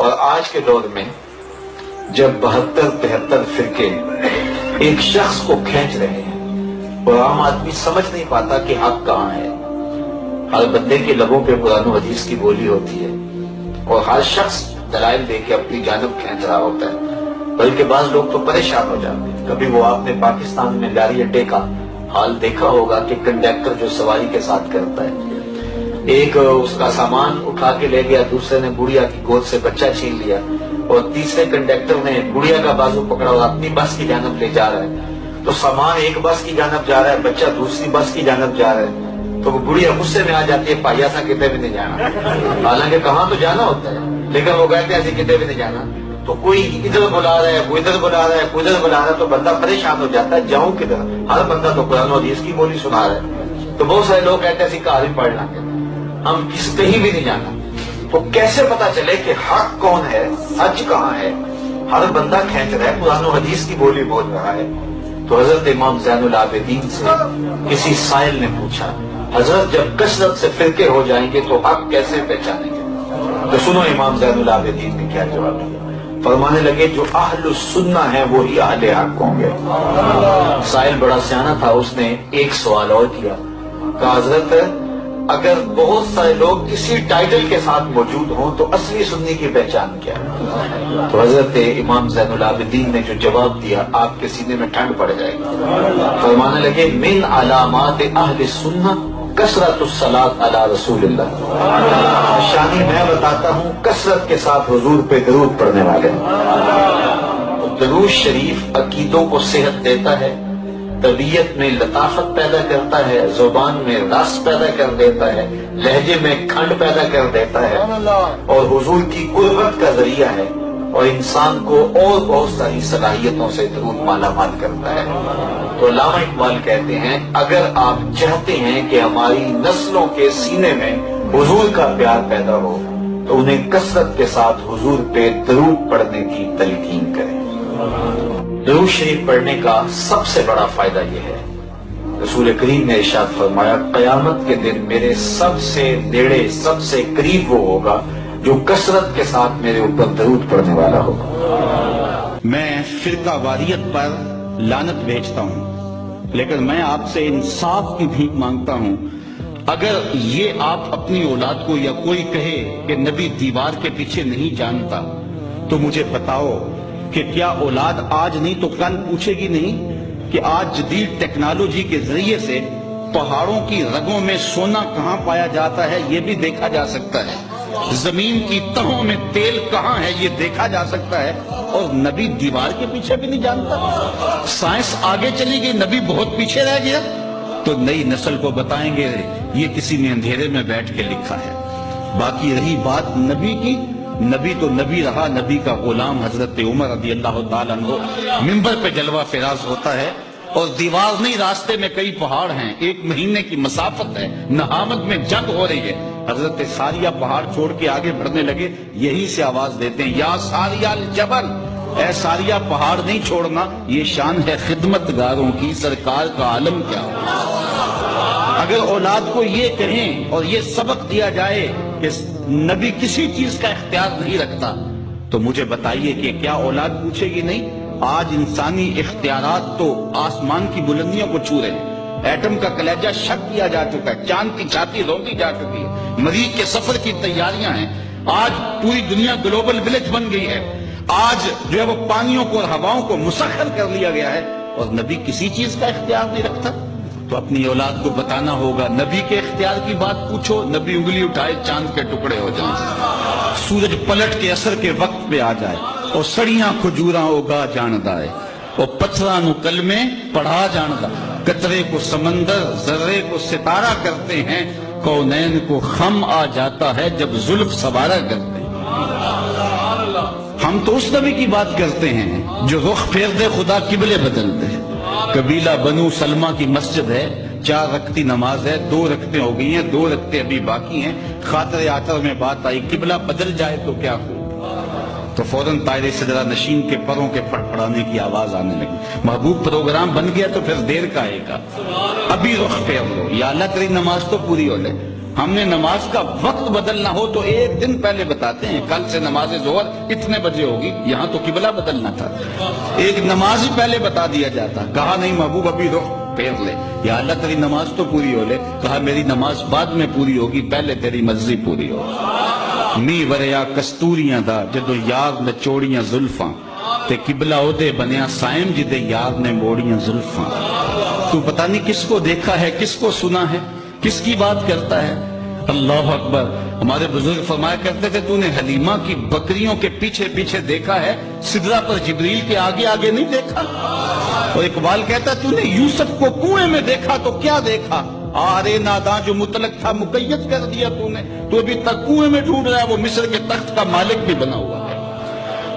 اور آج کے دور میں جب 72-73 فرقے ایک شخص کو کھینچ رہے ہیں اور عام آدمی سمجھ نہیں پاتا کہ حق کہاں ہے. ہر بندے کے لبوں پہ قرآن و حدیث کی بولی ہوتی ہے اور ہر شخص دلائل دے کے اپنی جانب کھینچ رہا ہوتا ہے، بلکہ بعض لوگ تو پریشان ہو جاتے ہیں. کبھی وہ آپ نے پاکستان میں گاڑی اڈے کا حال دیکھا ہوگا کہ کنڈکٹر جو سواری کے ساتھ کرتا ہے، ایک اس کا سامان اٹھا کے لے گیا، دوسرے نے گڑیا کی گود سے بچہ چھین لیا اور تیسرے کنڈکٹر نے گڑیا کا بازو پکڑا اور اپنی بس کی جانب لے جا رہا ہے. تو سامان ایک بس کی جانب جا رہا ہے، بچہ دوسری بس کی جانب جا رہا ہے. تو وہ گڑیا غصے میں آ جاتی ہے، پائیا سا کتے بھی نہیں جانا. حالانکہ کہاں تو جانا ہوتا ہے، لیکن وہ کہتے ہیں ایسے کتے بھی نہیں جانا. تو کوئی ادھر بلا رہا ہے، کوئی ادھر بلا رہا ہے، کوئی ادھر بلا رہا ہے، تو بندہ پریشان ہو جاتا ہے جاؤں کدھر. ہر بندہ تو قرآن و حدیث کی بولی سنا رہا ہے. تو بہت سارے لوگ کہتے ہیں کہاں ہی پڑھ لیں گے، ہم کہیں بھی نہیں جانا. تو کیسے پتا چلے کہ حق کون ہے، سچ کہاں ہے؟ ہر بندہ کھینچ رہا ہے، قرآن و حدیث کی بولی بول رہا ہے. تو حضرت امام زین العابدین سے کسی سائل نے پوچھا، حضرت جب کثرت سے فرقے ہو جائیں گے تو حق کیسے پہچانیں گے؟ تو سنو امام زین العابدین نے کیا جواب دیا. فرمانے لگے جو اہل السنہ ہیں وہی اہل حق ہوں گے. سائل بڑا سیانا تھا، اس نے ایک سوال اور کیا. کہا حضرت اگر بہت سارے لوگ کسی ٹائٹل کے ساتھ موجود ہوں تو اصلی سنی کی پہچان کیا ہے؟ تو حضرت امام زین العابدین نے جو جواب دیا آپ کے سینے میں ٹھنڈ پڑ جائے گی. فرمانے لگے من علامات اہل السنہ کثرت الصلاۃ علی رسول اللہ. نشانی میں بتاتا ہوں، کثرت کے ساتھ حضور پہ درود پڑھنے والے. درود شریف عقیدوں کو صحت دیتا ہے، طبیعت میں لطافت پیدا کرتا ہے، زبان میں رس پیدا کر دیتا ہے، لہجے میں کھنڈ پیدا کر دیتا ہے اور حضور کی قربت کا ذریعہ ہے اور انسان کو اور بہت ساری صلاحیتوں سے درود مالا مال کرتا ہے. تو علامہ اقبال کہتے ہیں اگر آپ چاہتے ہیں کہ ہماری نسلوں کے سینے میں حضور کا پیار پیدا ہو تو انہیں کثرت کے ساتھ حضور پہ درود پڑھنے کی تلقین کریں. درود شریف پڑھنے کا سب سے بڑا فائدہ یہ ہے، رسول کریم نے ارشاد فرمایا قیامت کے دن میرے سب سے نیڑے سب سے قریب وہ ہوگا جو کثرت کے ساتھ میرے اوپر درود پڑھنے والا ہوگا. میں فرقہ واریت پر لعنت بھیجتا ہوں، لیکن میں آپ سے انصاف کی بھیک مانگتا ہوں. اگر یہ آپ اپنی اولاد کو یا کوئی کہے کہ نبی دیوار کے پیچھے نہیں جانتا تو مجھے بتاؤ کہ کیا اولاد آج نہیں تو کل پوچھے گی نہیں کہ آج جدید ٹیکنالوجی کے ذریعے سے پہاڑوں کی رگوں میں سونا کہاں پایا جاتا ہے یہ بھی دیکھا جا سکتا ہے، زمین کی تہوں میں تیل کہاں ہے یہ دیکھا جا سکتا ہے، اور نبی دیوار کے پیچھے بھی نہیں جانتا. سائنس آگے چلی گئی، نبی بہت پیچھے رہ گیا. تو نئی نسل کو بتائیں گے یہ کسی نے اندھیرے میں بیٹھ کے لکھا ہے. باقی رہی بات نبی کی، نبی تو نبی رہا، نبی کا غلام حضرت عمر رضی اللہ تعالیٰ عنہ منبر پہ جلوہ فراز ہوتا ہے اور دیوار نہیں، راستے میں کئی پہاڑ ہیں، 1 مہینے کی مسافت ہے، نہامت میں جنگ ہو رہی ہے. حضرت ساریہ پہاڑ چھوڑ کے آگے بڑھنے لگے، یہی سے آواز دیتے ہیں یا ساریہ الجبل، اے ساریہ پہاڑ نہیں چھوڑنا. یہ شان ہے خدمت گاروں کی، سرکار کا عالم کیا ہو. اگر اولاد کو یہ کہیں اور یہ سبق دیا جائے کہ نبی کسی چیز کا اختیار نہیں رکھتا تو مجھے بتائیے کہ کیا اولاد پوچھے گی نہیں؟ آج انسانی اختیارات تو آسمان کی بلندیوں کو چھو رہے ہیں، ایٹم کا کلیجہ شک کیا جا چکا ہے، چاند کی چھاتی روکی جا چکی ہے، مریخ کے سفر کی تیاریاں ہیں. آج پوری دنیا گلوبل ولیج بن گئی ہے. آج جو ہے وہ پانیوں کو اور ہواؤں کو مسخر کر لیا گیا ہے اور نبی کسی چیز کا اختیار نہیں رکھتا. تو اپنی اولاد کو بتانا ہوگا نبی کے اختیار کی بات پوچھو، نبی انگلی اٹھائے چاند کے ٹکڑے ہو جائیں، سورج پلٹ کے اثر کے وقت پہ آ جائے اور سڑیاں کھجوراں اگا جاندا ہے اور پتھراں نو کلمے پڑھا جاندا. قطرے کو سمندر ذرے کو ستارہ کرتے ہیں، کونین کو خم آ جاتا ہے جب زلف سوارا کرتے ہیں. ہم تو اس نبی کی بات کرتے ہیں جو رخ پھیر دے خدا قبلے بدل دے. قبیلہ بنو سلمہ کی مسجد ہے، 4 رکعتی نماز ہے، 2 رکعتیں ہو گئی ہیں، 2 رکعتیں ابھی باقی ہیں. خاطر آطر میں بات آئی قبلہ بدل جائے تو کیا ہو، تو فوراً طائر سدرہ نشین کے پروں کے پڑپڑانے کی آواز آنے لگی. محبوب پروگرام بن گیا تو پھر دیر کا آئے گا، ابھی رخ پھیر لو یا اللہ تیری نماز تو پوری ہو لے. ہم نے نماز کا وقت بدلنا ہو تو ایک دن پہلے بتاتے ہیں، کل سے نماز ظہر اتنے بجے ہوگی، یہاں تو قبلہ بدلنا تھا، ایک نماز ہی پہلے بتا دیا جاتا، کہا نہیں محبوب ابھی رخ پھیر لے، یا اللہ تیری نماز تو پوری ہو لے، کہا میری نماز بعد میں پوری ہوگی، پہلے تیری مرضی پوری ہو۔ می وریا کستوریاں دا جدو یار نے چوڑیاں زلفاں تے قبلہ عہدے بنیا سائم جدے یار نے موڑیاں زلفاں۔ تو پتہ نہیں کس کو دیکھا ہے، کس کو سنا ہے، کس کی بات کرتا ہے۔ اللہ اکبر۔ ہمارے بزرگ فرمایا کرتے تھے تو نے حلیمہ کی بکریوں کے پیچھے پیچھے دیکھا ہے، سدرہ پر جبریل کے آگے آگے نہیں دیکھا۔ اور اقبال کہتا ہے تو نے یوسف کو کنویں میں دیکھا تو کیا دیکھا، آرے ناداں جو مطلق تھا مقید کر دیا تو نے، تو ابھی تک کنویں میں ڈھونڈ رہا ہے، وہ مصر کے تخت کا مالک بھی بنا ہوا ہے۔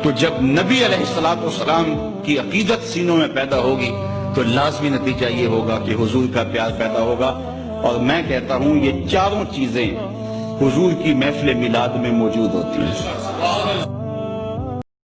تو جب نبی علیہ السلام کی عقیدت سینوں میں پیدا ہوگی تو لازمی نتیجہ یہ ہوگا کہ حضور کا پیار پیدا ہوگا۔ اور میں کہتا ہوں یہ چاروں چیزیں حضور کی محفل میلاد میں موجود ہوتی ہیں۔